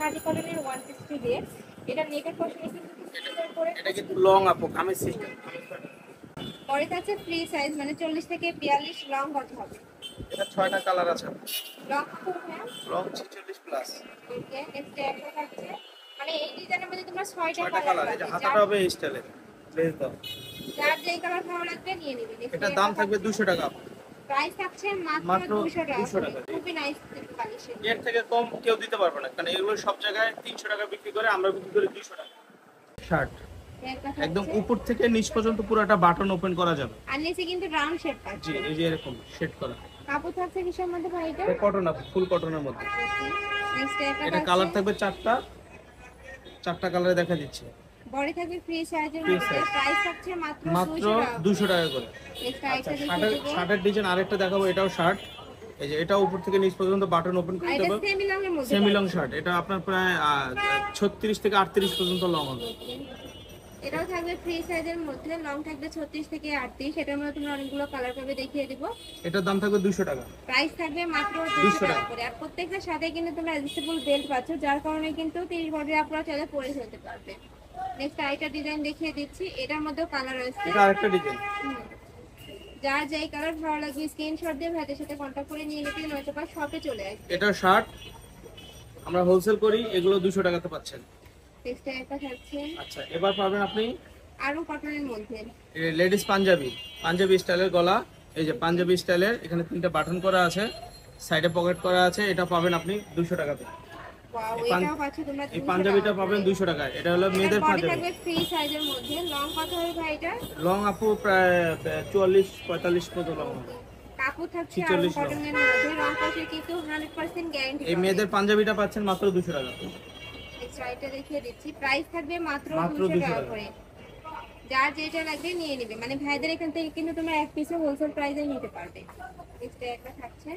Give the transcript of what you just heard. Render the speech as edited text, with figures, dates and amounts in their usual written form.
খাদি কটনের 160 দিয়ে। এটা নেকের পোরশনে কিন্তু সুন্দর করে এটা কিন্তু লং আপু কামিজ সিস্টেম। পরে আছে ফ্রি সাইজ মানে 40 থেকে 42 লং কত হবে? এটা 6টা কালার আছে। লং কত হ্যাঁ? Long 46 plus. ওকে নেক্সট একটা থাকছে মানে এই ডিজাইনের মধ্যে তোমরা 6টা 6টা কালার কালার। এই যে পাবে। হাতাটা হবে এই স্টাইলের। লেস দাও। যার যেই কালার ভালো লাগবে নিয়ে নিবে। এটা দাম থাকবে 200 টাকা। প্রাইস থাকছে মাত্র 200 টাকা। খুবই নাইস কালেকশন। এর থেকে কম কেউ দিতে পারবে না, কারণ এগুলো সব জায়গায় 300 টাকা বিক্রি করে, আমরা বিক্রি করি 200 টাকা। শার্ট একদম উপর থেকে নিচ পর্যন্ত পুরোটা বাটন ওপেন করা যাবে। আর নিচে কিন্তু রাউন্ড শেপ পাচ্ছে। জি এই যে এরকম সেট করা। কাপড় থাকছে কিসের মধ্যে ভাই এটা? এটা কটন আপু, ফুল কটনের মধ্যে। নেক্সট এটা কালার থাকবে 4টা কালারে দেখা দিচ্ছে। বডি থাকবে ফ্রি সাইজের মধ্যে। প্রাইস থাকছে মাত্র 200 টাকা করে। নেক্সট আচ্ছা আইটেম দেখো। শার্টের ডিজাইন আরেকটা দেখাবো, এটাও শার্ট। এই যে এটা উপর থেকে নিচ পর্যন্ত বাটন ওপেন করে এটা দেবো। সেমি লং এর মধ্যে। সেমি লং শার্ট, এটা আপনার প্রায় 36 থেকে 38 পর্যন্ত লং হবে। এটাও থাকবে ফ্রি সাইজের মধ্যে, লং থাকবে 36 থেকে 38। এটার মধ্যে তোমরা অনেকগুলো কালার পাবে, দেখিয়ে দিব। এটার দাম থাকবে 200 টাকা। প্রাইস থাকবে মাত্র 200 টাকা করে। আর প্রত্যেকটার সাথে কিন্তু তোমরা অ্যাডজাস্টেবল বেল্ট পাচ্ছ, যার কারণে কিন্তু 30 বডি আপনারা চাইলে পরে ফেলতে পারবে। নেক্সট আইটা ডিজাইন দেখিয়ে দিচ্ছি, এটার মধ্যেও কালার আছে। এটা আরেকটা ডিজাইন। যার যেই কালার ভালো লাগবে স্ক্রিনশট দিয়ে ভাইদের সাথে কন্টাক্ট করে নিয়ে নিতে, নয়তো বা শপে চলে আসবে। এটা শার্ট আমরা হোলসেল করি, এগুলো 200 টাকাতে পাচ্ছেন। নেক্সট একটা থাকছে আচ্ছা এবার পাবেন আপনি আরো কটনের মধ্যে লেডিস পাঞ্জাবি স্টাইলের গলা। এই যে পাঞ্জাবি স্টাইলের, এখানে 3টা বাটন করা আছে, সাইডে পকেট করা আছে। এটা পাবেন আপনি 200 টাকাতে। ওয়াও, এটাও পাচ্ছ তোমরা 200 এই পাঞ্জাবিটা পাবেন 200 টাকায়। এটা হলো মেয়েদের বডি পাঞ্জাবি। থাকবে ফ্রি সাইজের মধ্যে। লং কত হবে ভাই এটা? লং আপু প্রায় 44-45 মতো লং হবে। কাপড় থাকছে 46 আরো লং। কটনের মধ্যে, রং কষে কিন্তু 100% গ্যারান্টি। এই মেয়েদের পাঞ্জাবিটা পাচ্ছেন মাত্র 200 টাকা। নেক্সট আইটা দেখিয়ে দিচ্ছি, প্রাইস থাকবে মাত্র 200 200 টাকা টাকা করে। যার যেটা লাগবে নিয়ে নিবে, মানে ভাইদের এখান থেকে কিন্তু তোমরা এক পিসে হোলসেল প্রাইসে নিতে পারবে। নেক্সট একটা থাকছে